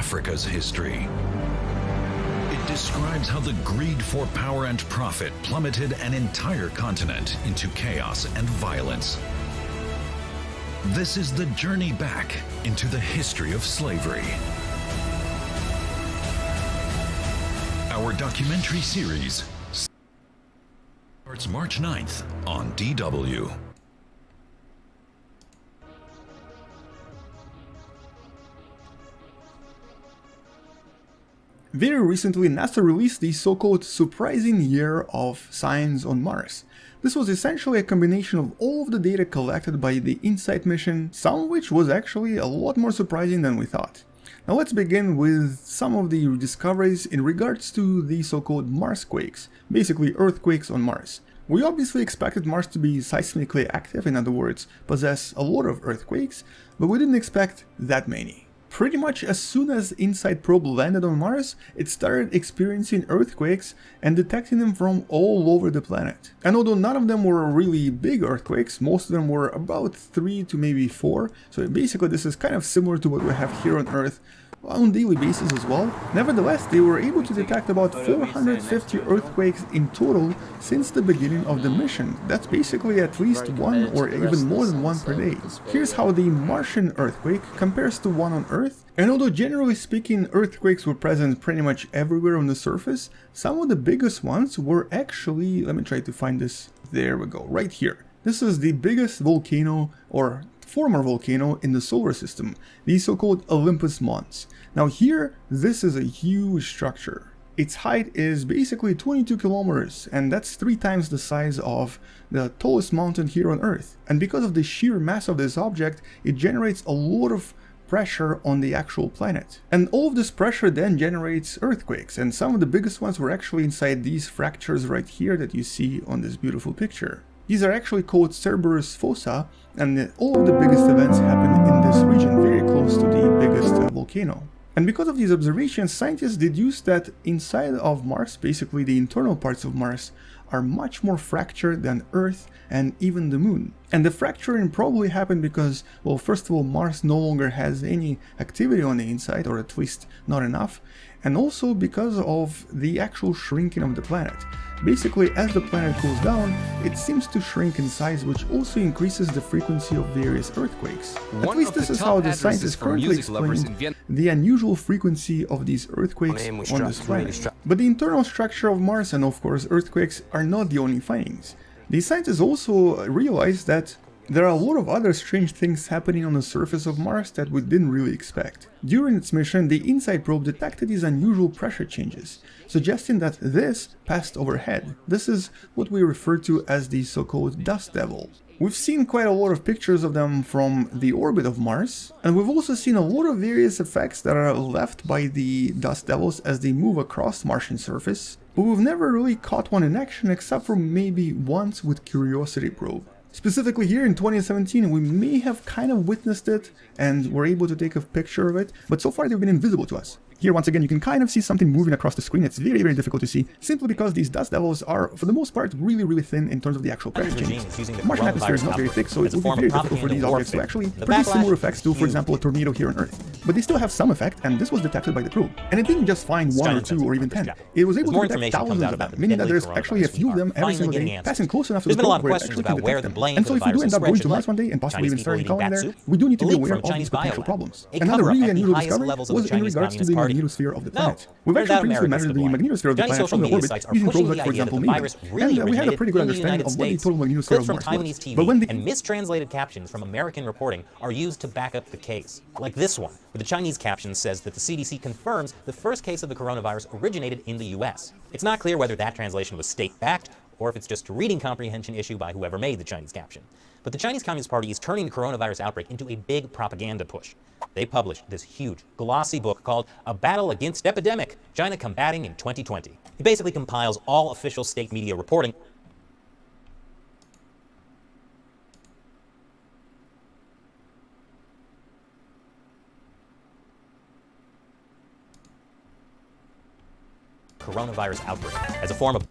Africa's history. It describes how the greed for power and profit plummeted an entire continent into chaos and violence. This is the journey back into the history of slavery. Our documentary series starts March 9th on DW. Very recently, NASA released the so-called surprising year of signs on Mars. This was essentially a combination of all of the data collected by the InSight mission, some of which was actually a lot more surprising than we thought. Now let's begin with some of the discoveries in regards to the so-called Marsquakes, basically earthquakes on Mars. We obviously expected Mars to be seismically active, in other words, possess a lot of earthquakes, but we didn't expect that many. Pretty much as soon as InSight probe landed on Mars, it started experiencing earthquakes and detecting them from all over the planet. And although none of them were really big earthquakes, most of them were about 3 to maybe 4, so basically this is kind of similar to what we have here on Earth on a daily basis as well. Nevertheless, they were able to detect about 450 earthquakes in total since the beginning of the mission. That's basically at least one or even more than one per day. Here's how the Martian earthquake compares to one on Earth. And although generally speaking earthquakes were present pretty much everywhere on the surface, some of the biggest ones were actually, let me try to find this, there we go, right here. This is the biggest volcano or former volcano in the solar system, the so-called Olympus Mons. Now here, this is a huge structure. Its height is basically 22 kilometers, and that's 3 times the size of the tallest mountain here on Earth. And because of the sheer mass of this object, it generates a lot of pressure on the actual planet. And all of this pressure then generates earthquakes, and some of the biggest ones were actually inside these fractures right here that you see on this beautiful picture. These are actually called Cerberus fossa, and all of the biggest events happen in this region, very close to the biggest volcano. And because of these observations, scientists deduced that inside of Mars, basically the internal parts of Mars, are much more fractured than Earth and even the Moon. And the fracturing probably happened because, well, first of all, Mars no longer has any activity on the inside, or at least not enough, and also because of the actual shrinking of the planet. Basically, as the planet cools down, it seems to shrink in size, which also increases the frequency of various earthquakes. At least this is how the scientists currently explain the unusual frequency of these earthquakes on this planet. But the internal structure of Mars and of course earthquakes are not the only findings. The scientists also realized that there are a lot of other strange things happening on the surface of Mars that we didn't really expect. During its mission, the InSight probe detected these unusual pressure changes, suggesting that this passed overhead. This is what we refer to as the so-called dust devil. We've seen quite a lot of pictures of them from the orbit of Mars, and we've also seen a lot of various effects that are left by the dust devils as they move across Martian surface, but we've never really caught one in action except for maybe once with Curiosity probe. Specifically here in 2017, we may have kind of witnessed it and were able to take a picture of it, but so far they've been invisible to us. Here once again you can kind of see something moving across the screen. It's very difficult to see, simply because these dust devils are for the most part really thin in terms of the actual pressure changes. The Martian atmosphere is not very thick, so it would be very difficult for these objects to actually produce similar effects to, for example, a tornado here on Earth. But they still have some effect, and this was detected by the probe. And it didn't just find 1 or 2 or even 10. It was able to detect thousands of them, meaning that there's actually a few of them every single day passing close enough to the probe where it actually can detect them. And so if we do end up going to Mars one day and possibly even starting a colony there, we do need to be aware of these potential problems. Another really unusual discovery was in regards to the magnetosphere of the planet. We've actually previously measured the magnetosphere of the planet from the orbit using probes like, for example, MEME, and we had a pretty good understanding of what the total magnetosphere of Mars was. But when and mistranslated captions from American reporting are used to back up the case, like this one, where the Chinese caption says that the CDC confirms the first case of the coronavirus originated in the US. It's not clear whether that translation was state-backed, or if it's just a reading comprehension issue by whoever made the Chinese caption. But the Chinese Communist Party is turning the coronavirus outbreak into a big propaganda push. They published this huge, glossy book called A Battle Against Epidemic, China Combating in 2020. It basically compiles all official state media reporting coronavirus outbreak as a form of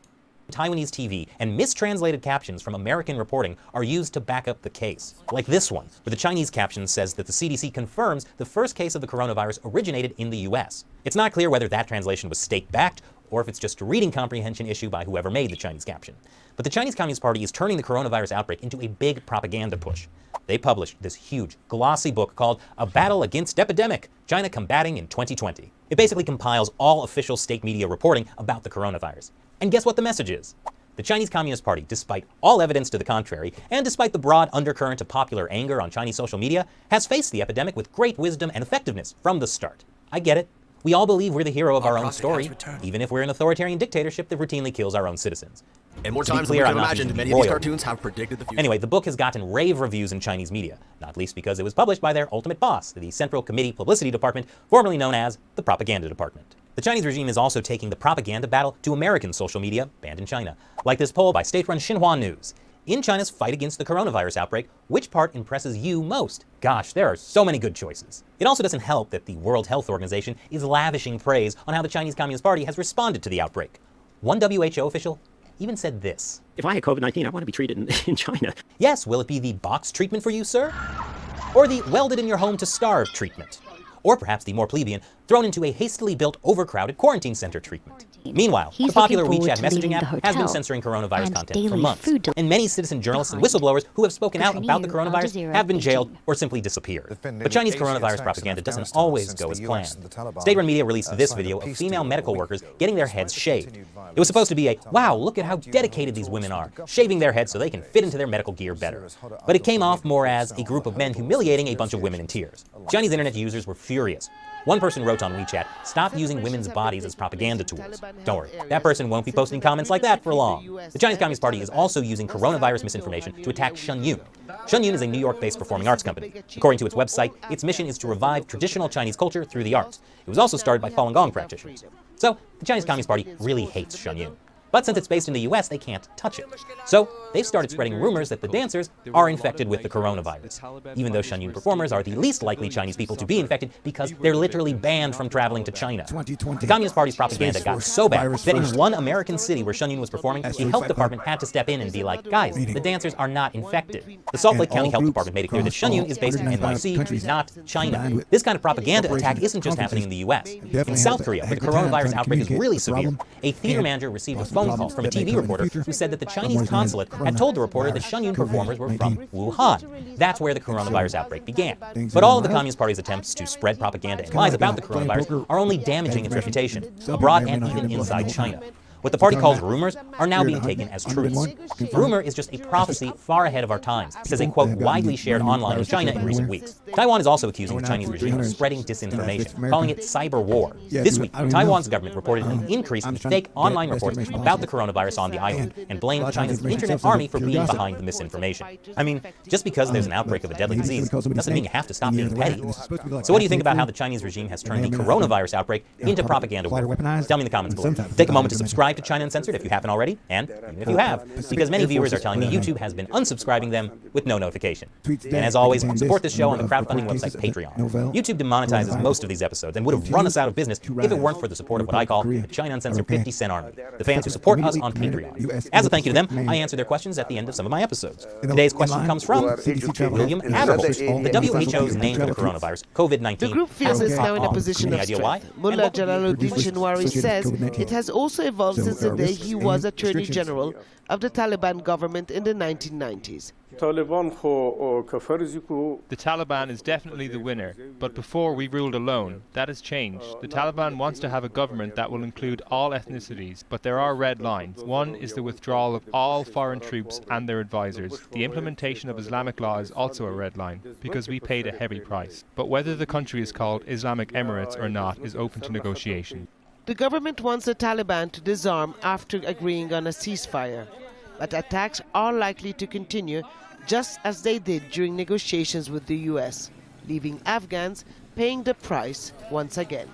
Taiwanese TV and mistranslated captions from American reporting are used to back up the case. Like this one, where the Chinese caption says that the CDC confirms the first case of the coronavirus originated in the US. It's not clear whether that translation was state-backed or if it's just a reading comprehension issue by whoever made the Chinese caption. But the Chinese Communist Party is turning the coronavirus outbreak into a big propaganda push. They published this huge, glossy book called A Battle Against Epidemic, China Combating in 2020. It basically compiles all official state media reporting about the coronavirus. And guess what the message is? The Chinese Communist Party, despite all evidence to the contrary, and despite the broad undercurrent of popular anger on Chinese social media, has faced the epidemic with great wisdom and effectiveness from the start. I get it. We all believe we're the hero of our own story, even if we're an authoritarian dictatorship that routinely kills our own citizens. And more times than we could imagine, many of these cartoons have predicted the future. Anyway, the book has gotten rave reviews in Chinese media, not least because it was published by their ultimate boss, the Central Committee Publicity Department, formerly known as the Propaganda Department. The Chinese regime is also taking the propaganda battle to American social media banned in China, like this poll by state-run Xinhua News. In China's fight against the coronavirus outbreak, which part impresses you most? Gosh, there are so many good choices. It also doesn't help that the World Health Organization is lavishing praise on how the Chinese Communist Party has responded to the outbreak. One WHO official even said this. If I had COVID-19, I want to be treated in China. Yes, will it be the box treatment for you, sir? Or the welded in your home to starve treatment? Or perhaps the more plebeian, thrown into a hastily built, overcrowded quarantine center treatment. Meanwhile, the popular WeChat messaging app has been censoring coronavirus content for months, and many citizen journalists and whistleblowers who have spoken out about the coronavirus have been jailed or simply disappeared. But Chinese coronavirus propaganda doesn't always go as planned. State-run media released this video of female medical workers getting their heads shaved. It was supposed to be a, wow, look at how dedicated these women are, shaving their heads so they can fit into their medical gear better. But it came off more as a group of men humiliating a bunch of women in tears. Chinese internet users were furious. One person wrote on WeChat, "Stop using women's bodies as propaganda tools." Don't worry, that person won't be posting comments like that for long. The Chinese Communist Party is also using coronavirus misinformation to attack Shenyun. Shenyun is a New York-based performing arts company. According to its website, its mission is to revive traditional Chinese culture through the arts. It was also started by Falun Gong practitioners. So, the Chinese Communist Party really hates Shenyun. But since it's based in the US, they can't touch it. So they've started spreading rumors that the dancers are infected with the coronavirus, even though Shenyun performers are the least likely Chinese people to be infected because they're literally banned from traveling to China. The Communist Party's propaganda got so bad that in one American city where Shenyun was performing, the health department had to step in and be like, guys, the dancers are not infected. The Salt Lake County Health Department made it clear that Shenyun is based in NYC, not China. This kind of propaganda attack isn't just happening in the US. In South Korea, where the coronavirus outbreak is really severe, a theater manager received a phone call from a TV reporter who said that the Chinese consulate had told the reporter that Shenyun performers were from Wuhan. That's where the coronavirus outbreak began. But all of the Communist Party's attempts to spread propaganda and lies about the coronavirus are only damaging its reputation, abroad and even inside China. What the party calls rumors are now being taken as truths. Rumor is just a prophecy far ahead of our times, says a quote widely shared online in China in recent weeks. Taiwan is also accusing the Chinese regime of spreading disinformation, calling it cyber war. This week, Taiwan's government reported an increase in fake online reports about the coronavirus on the island and blamed China's internet army for being behind the misinformation. I mean, just because there's an outbreak of a deadly disease doesn't mean you have to stop being petty. So what do you think about how the Chinese regime has turned the coronavirus outbreak into propaganda war? Tell me in the comments below. Take a moment to subscribe to China Uncensored if you haven't already, and even if you have, because many viewers are telling me YouTube has been unsubscribing them with no notification. And as always, support this show on the crowdfunding website Patreon. YouTube demonetizes most of these episodes and would have run us out of business if it weren't for the support of what I call the China Uncensored 50-cent army, the fans who support us on Patreon. As a thank you to them, I answer their questions at the end of some of my episodes. Today's question comes from William Aberholt. The WHO's name for the coronavirus, COVID-19, the group feels it's now in a position of strength. Mullah Jalaluddin Shinwari says it has also evolved since the day he was Attorney General of the Taliban government in the 1990s. The Taliban is definitely the winner, but before we ruled alone. That has changed. The Taliban wants to have a government that will include all ethnicities, but there are red lines. One is the withdrawal of all foreign troops and their advisors. The implementation of Islamic law is also a red line, because we paid a heavy price. But whether the country is called Islamic Emirates or not is open to negotiation. The government wants the Taliban to disarm after agreeing on a ceasefire, but attacks are likely to continue just as they did during negotiations with the US, leaving Afghans paying the price once again.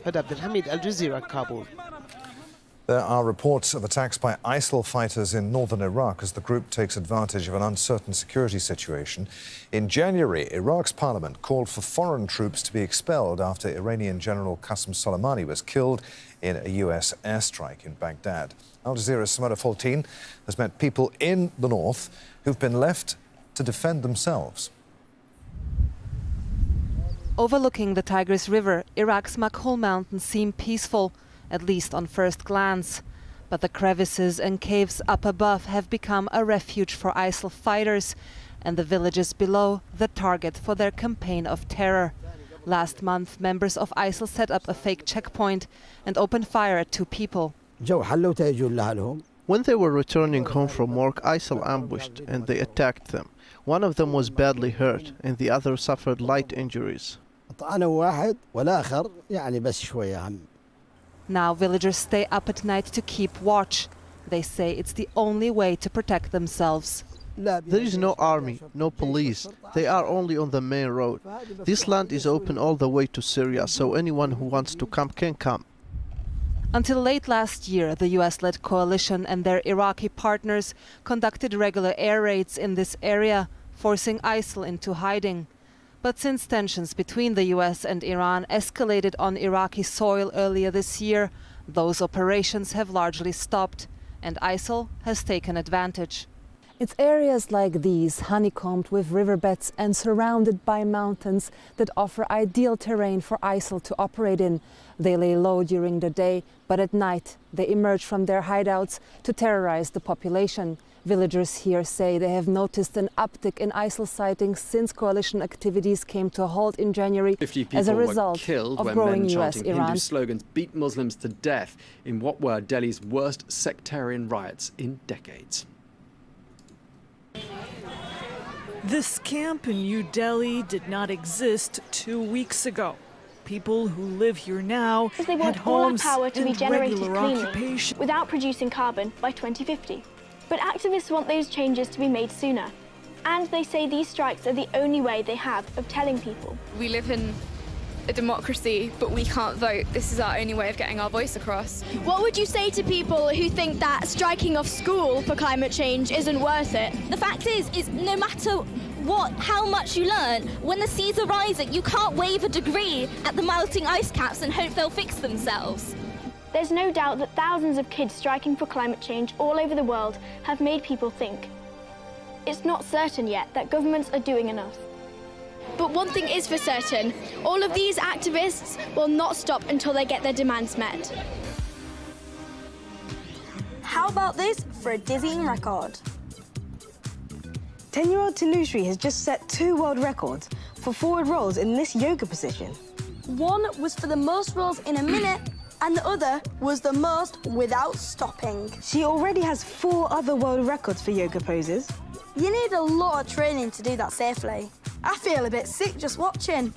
Abdul Hamid, Al Jazeera, Kabul. There are reports of attacks by ISIL fighters in northern Iraq as the group takes advantage of an uncertain security situation. In January, Iraq's parliament called for foreign troops to be expelled after Iranian General Qasem Soleimani was killed in a US airstrike in Baghdad. Al Jazeera's Simona Faultin has met people in the north who've been left to defend themselves. Overlooking the Tigris River, Iraq's Makhul Mountains seem peaceful, at least on first glance. But the crevices and caves up above have become a refuge for ISIL fighters, and the villages below the target for their campaign of terror. Last month, members of ISIL set up a fake checkpoint and opened fire at 2 people. When they were returning home from work, ISIL ambushed and they attacked them. One of them was badly hurt and the other suffered light injuries. Now villagers stay up at night to keep watch. They say it's the only way to protect themselves. There is no army, no police. They are only on the main road. This land is open all the way to Syria, so anyone who wants to come can come. Until late last year, the US-led coalition and their Iraqi partners conducted regular air raids in this area, forcing ISIL into hiding. But since tensions between the US and Iran escalated on Iraqi soil earlier this year, those operations have largely stopped, and ISIL has taken advantage. It's areas like these, honeycombed with riverbeds and surrounded by mountains, that offer ideal terrain for ISIL to operate in. They lay low during the day, but at night they emerge from their hideouts to terrorize the population. Villagers here say they have noticed an uptick in ISIL sightings since coalition activities came to a halt in January 50 as a people result were killed of when growing men US chanting Iran Hindu slogans beat Muslims to death in what were Delhi's worst sectarian riots in decades. This camp in New Delhi did not exist 2 weeks ago. People who live here now they had want all our homes power to be and generated regular cleanly occupation. without producing carbon by 2050. But activists want those changes to be made sooner. And they say these strikes are the only way they have of telling people. We live in a democracy, but we can't vote. This is our only way of getting our voice across. What would you say to people who think that striking off school for climate change isn't worth it? The fact is no matter how much you learn, when the seas are rising, you can't wave a degree at the melting ice caps and hope they'll fix themselves. There's no doubt that thousands of kids striking for climate change all over the world have made people think. It's not certain yet that governments are doing enough. But one thing is for certain, all of these activists will not stop until they get their demands met. How about this for a dizzying record? 10-year-old Tanushree has just set 2 world records for forward rolls in this yoga position. One was for the most rolls in a minute, and the other was the most without stopping. She already has 4 other world records for yoga poses. You need a lot of training to do that safely. I feel a bit sick just watching.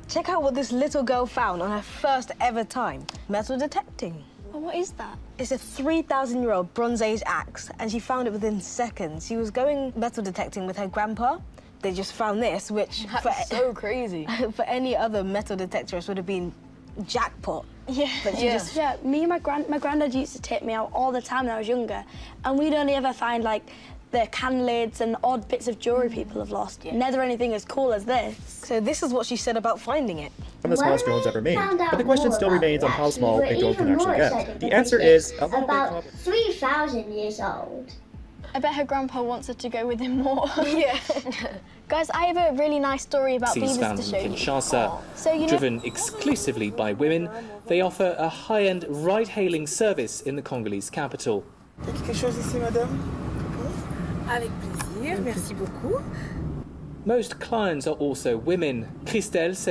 Check out what this little girl found on her first ever time, metal detecting. Oh, what is that? It's a 3,000-year-old Bronze Age axe, and she found it within seconds. She was going metal detecting with her grandpa. They just found this, which That's so crazy. For any other metal detectorist would have been jackpot. Yeah, but yeah. Me and my granddad used to take me out all the time when I was younger, and we'd only ever find like the can lids and odd bits of jewellery people have lost. Yeah. Never anything as cool as this. So this is what she said about finding it. One of the smallest drones ever made, but the question still remains on how small a drone can actually get. The answer is about 3,000 years old. I bet her grandpa wants her to go with him more. Yeah. Guys, I have a really nice story about beavers found to show in you. Kinshasa, driven exclusively by women, they offer a high-end ride-hailing service in the Congolese capital. Quelque chose ici, madame? Avec plaisir, merci beaucoup. Most clients are also women. Christelle says